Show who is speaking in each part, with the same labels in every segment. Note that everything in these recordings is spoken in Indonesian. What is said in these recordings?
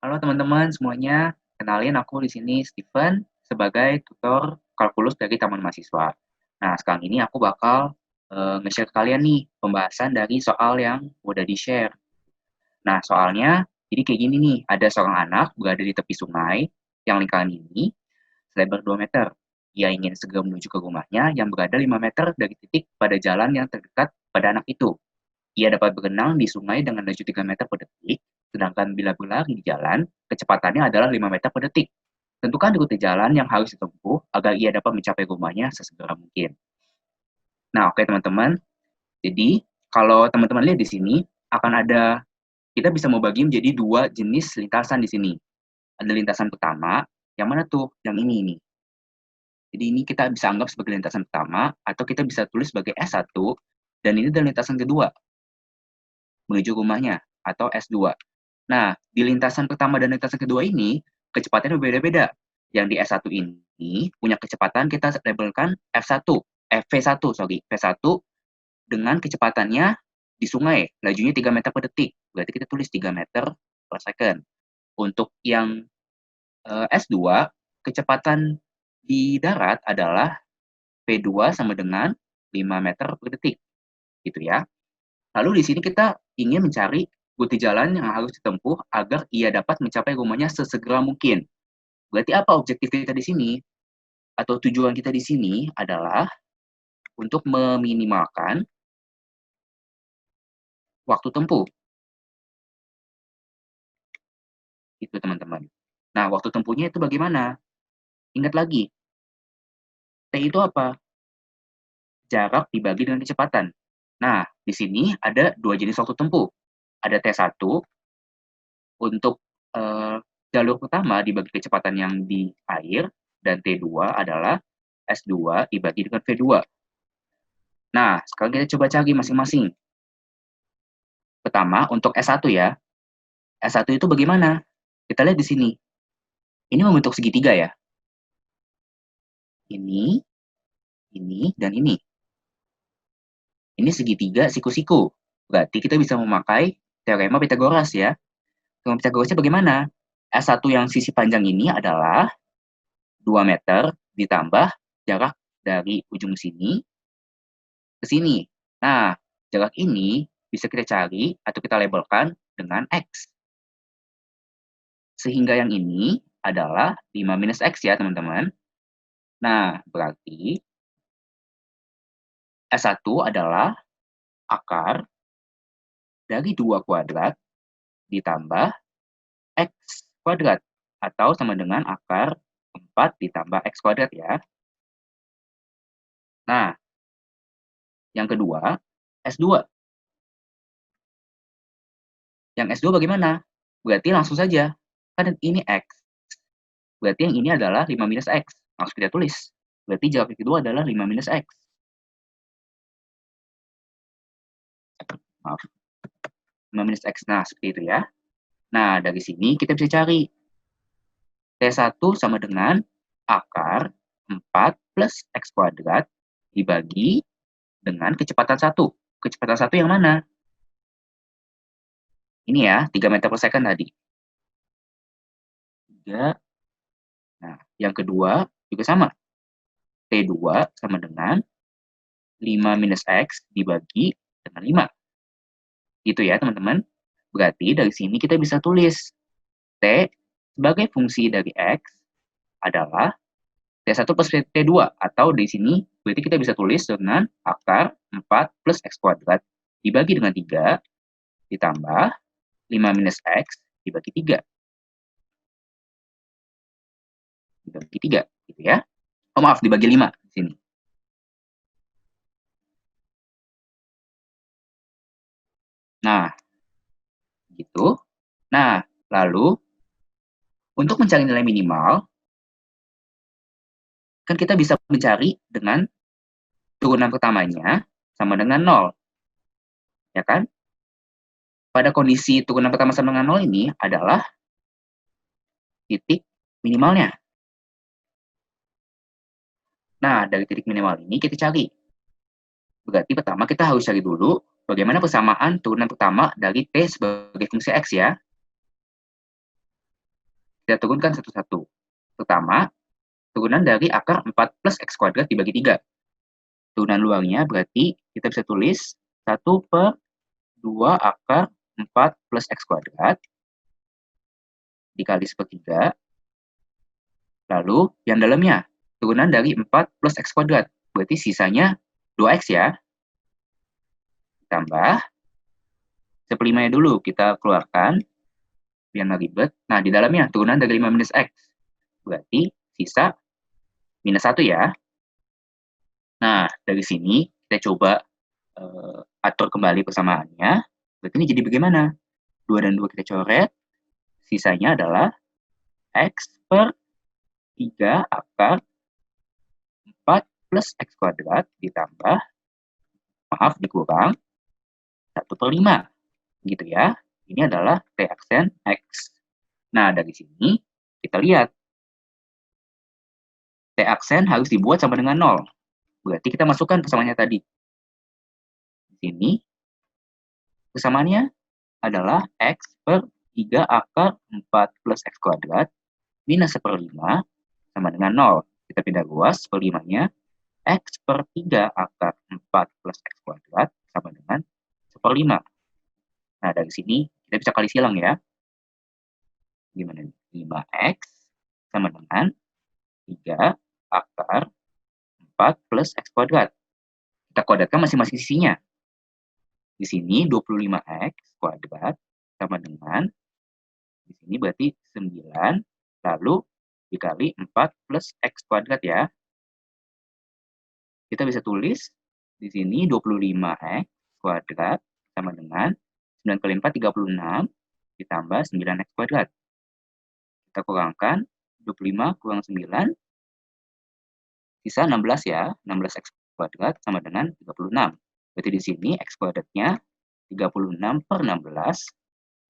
Speaker 1: Halo teman-teman semuanya, kenalin aku di sini Steven sebagai tutor kalkulus dari Taman Mahasiswa. Nah, sekarang ini aku bakal nge-share ke kalian nih pembahasan dari soal yang udah di-share. Nah, soalnya jadi kayak gini nih, ada seorang anak berada di tepi sungai yang lingkaran ini selebar 2 meter. Ia ingin segera menuju ke rumahnya yang berada 5 meter dari titik pada jalan yang terdekat pada anak itu. Ia dapat berenang di sungai dengan laju 3 meter per detik, sedangkan bila berlari di jalan, kecepatannya adalah 5 meter per detik. Tentukan rute jalan yang harus ditempuh agar ia dapat mencapai rumahnya sesegera mungkin. Nah, oke teman-teman. Jadi, kalau teman-teman lihat di sini, akan ada, kita bisa membagi menjadi dua jenis lintasan di sini. Ada lintasan pertama, yang mana tuh? Yang ini nih. Jadi ini kita bisa anggap sebagai lintasan pertama, atau kita bisa tulis sebagai S1, dan ini adalah lintasan kedua, menuju rumahnya, atau S2. Nah, di lintasan pertama dan lintasan kedua ini, kecepatannya berbeda-beda. Yang di S1 ini punya kecepatan kita labelkan F1, V1, sorry, V1 dengan kecepatannya di sungai, lajunya 3 meter per detik. Berarti kita tulis 3 meter per second. Untuk yang S2, kecepatan di darat adalah V2 sama dengan 5 meter per detik. Gitu ya. Lalu di sini kita ingin mencari rute jalan yang harus ditempuh agar ia dapat mencapai rumahnya sesegera mungkin. Berarti apa objektif kita di sini? Atau tujuan kita di sini adalah untuk meminimalkan waktu tempuh. Itu teman-teman. Nah, waktu tempuhnya itu bagaimana? Ingat lagi, T itu apa? Jarak dibagi dengan kecepatan. Nah, di sini ada dua jenis waktu tempuh. Ada T1 untuk jalur pertama dibagi kecepatan yang di air, dan T2 adalah S2 dibagi dengan V2. Nah, sekarang kita coba cari masing-masing. Pertama, untuk S1 ya. S1 itu bagaimana? Kita lihat di sini. Ini membentuk segitiga ya. Ini, dan ini. Ini segitiga siku-siku. Berarti kita bisa memakai teorema Pythagoras ya. Teorema Pythagorasnya bagaimana? S1 yang sisi panjang ini adalah 2 meter ditambah jarak dari ujung sini ke sini. Nah, jarak ini bisa kita cari atau kita labelkan dengan X. Sehingga yang ini adalah 5 minus X ya, teman-teman. Nah, berarti S1 adalah akar dari 2 kuadrat ditambah X kuadrat, atau sama dengan akar 4 ditambah X kuadrat ya. Nah, yang kedua, S2. Yang S2 bagaimana? Berarti langsung saja, kan ini X. Berarti yang ini adalah 5 minus X. Langsung kita tulis. Berarti jawaban kedua adalah 5 minus X. Maaf. 5 minus X. Nah, seperti itu ya. Nah, dari sini kita bisa cari. T1 sama dengan akar 4 plus X kuadrat dibagi dengan kecepatan 1. Kecepatan 1 yang mana? Ini ya, 3 meter per second tadi. 3. Nah, yang kedua juga sama. T2 sama dengan 5 minus X dibagi dengan 5. Gitu ya, teman-teman. Berarti dari sini kita bisa tulis T sebagai fungsi dari X adalah T1 plus T2. Atau di sini berarti kita bisa tulis dengan akar 4 plus X kuadrat dibagi dengan 3 ditambah 5 minus X dibagi 3. Dibagi 3, gitu ya. Oh maaf, dibagi 5 di sini. Nah, gitu. Nah, lalu untuk mencari nilai minimal, kan kita bisa mencari dengan turunan pertamanya sama dengan 0. Ya kan? Pada kondisi turunan pertama sama dengan 0 ini adalah titik minimalnya. Nah, dari titik minimal ini kita cari. Berarti pertama kita harus cari dulu bagaimana persamaan turunan pertama dari T sebagai fungsi X ya. kita turunkan satu-satu. Pertama, turunan dari akar 4 plus X kuadrat dibagi 3. Turunan luarnya berarti kita bisa tulis 1/2 akar 4 plus X kuadrat dikali sepertiga. Lalu yang dalamnya, turunan dari 4 plus X kuadrat. Berarti sisanya 2X ya. Tambah, seperlimanya dulu kita keluarkan, biar nggak ribet. Nah, di dalamnya turunan dari 5 minus X. Berarti sisa minus 1 ya. Nah, dari sini kita coba atur kembali persamaannya. Berarti ini jadi bagaimana? 2 dan 2 kita coret. Sisanya adalah X per 3 akar 4 plus X kuadrat ditambah, maaf, dikurang 1/5. Gitu ya. Ini adalah T aksen X. Nah, dari sini kita lihat T aksen harus dibuat sama dengan 0. Berarti kita masukkan persamaannya tadi. Di sini persamaannya adalah X per 3 akar 4 plus X kuadrat minus 1/5 sama dengan 0. Kita pindah ruas, seperlimanya X per 3 akar 4 plus X kuadrat sama dengan 1/5. Nah, dari sini kita bisa kali silang ya. Gimana nih? 5X sama dengan 3 akar 4 plus X kuadrat. Kita kuadratkan masing-masing sisinya. Di sini 25X kuadrat sama dengan, di sini berarti 9, lalu dikali 4 plus X kuadrat ya. Kita bisa tulis di sini 25X kuadrat sama dengan 9 kali 4, 36, ditambah 9X kuadrat. Kita kurangkan 25 kurang 9, sisa 16 ya, 16X kuadrat sama dengan 36. Berarti di sini X kuadratnya 36/16,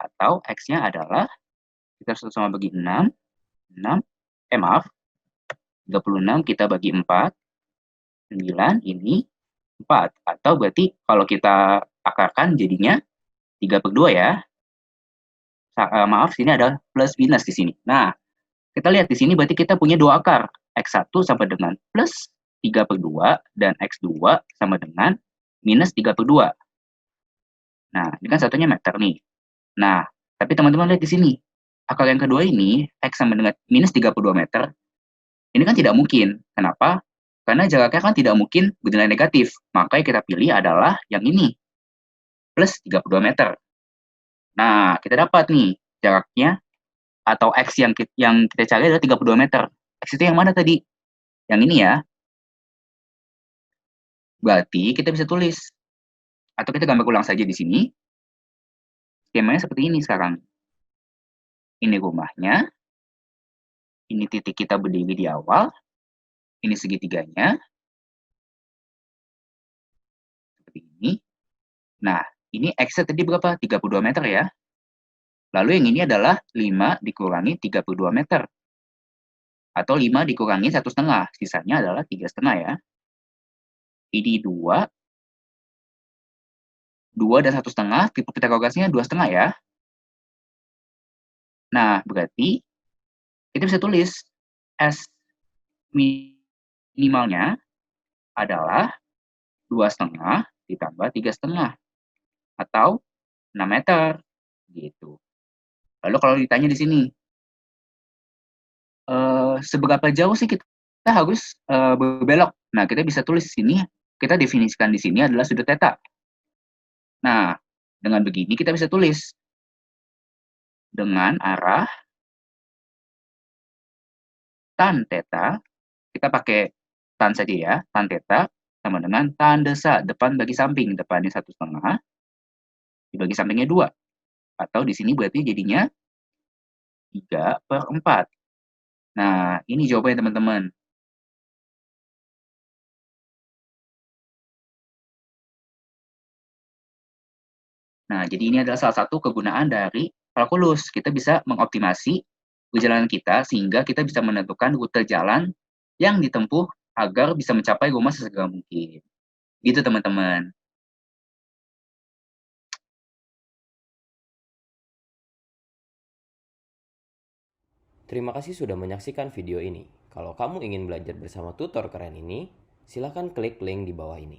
Speaker 1: atau X-nya adalah, kita sama bagi 6, maaf, 36 kita bagi 4, 9 ini 4. Atau berarti kalau kita akarkan jadinya 3/2 ya. Maaf, sini ada plus minus di sini. Nah, kita lihat di sini berarti kita punya 2 akar. X1 sama dengan plus 3/2 dan X2 sama dengan minus 3/2. Nah, ini kan satunya meter nih. Nah, tapi teman-teman lihat di sini. Akar yang kedua ini, X sama dengan minus 32 meter, ini kan tidak mungkin. Kenapa? Karena jaraknya kan tidak mungkin bernilai negatif. Maka yang kita pilih adalah yang ini, plus 32 meter. Nah, kita dapat nih jaraknya, atau X yang kita cari adalah 32 meter. X itu yang mana tadi? Yang ini ya. Berarti kita bisa tulis, atau kita gambar ulang saja di sini. Skemanya seperti ini sekarang. Ini rumahnya, ini titik kita berdiri di awal, ini segitiganya, seperti ini. Nah, ini X-nya tadi berapa? 32 meter ya. Lalu yang ini adalah 5 dikurangi 32 meter. Atau 5 dikurangi 1,5. Sisanya adalah 3,5 ya. Ini 2. 2 dan 1,5. Tipe Pitagorasnya 2,5 ya. Nah, berarti kita bisa tulis S minimalnya adalah 2,5 ditambah 3,5. Atau 6 meter. Gitu. Lalu kalau ditanya di sini, seberapa jauh sih kita harus berbelok? Nah, kita bisa tulis di sini, kita definisikan di sini adalah sudut theta. Nah, dengan begini kita bisa tulis dengan arah tan theta, kita pakai tan saja ya, tan theta sama dengan tan desa, depan bagi samping, depannya 1,5, dibagi sampingnya 2. Atau di sini berarti jadinya 3/4. Nah, ini jawabannya teman-teman. Nah, jadi ini adalah salah satu kegunaan dari kalkulus. Kita bisa mengoptimasi perjalanan kita sehingga kita bisa menentukan rute jalan yang ditempuh agar bisa mencapai rumah sesegera mungkin. Gitu teman-teman.
Speaker 2: Terima kasih sudah menyaksikan video ini. Kalau kamu ingin belajar bersama tutor keren ini, silakan klik link di bawah ini.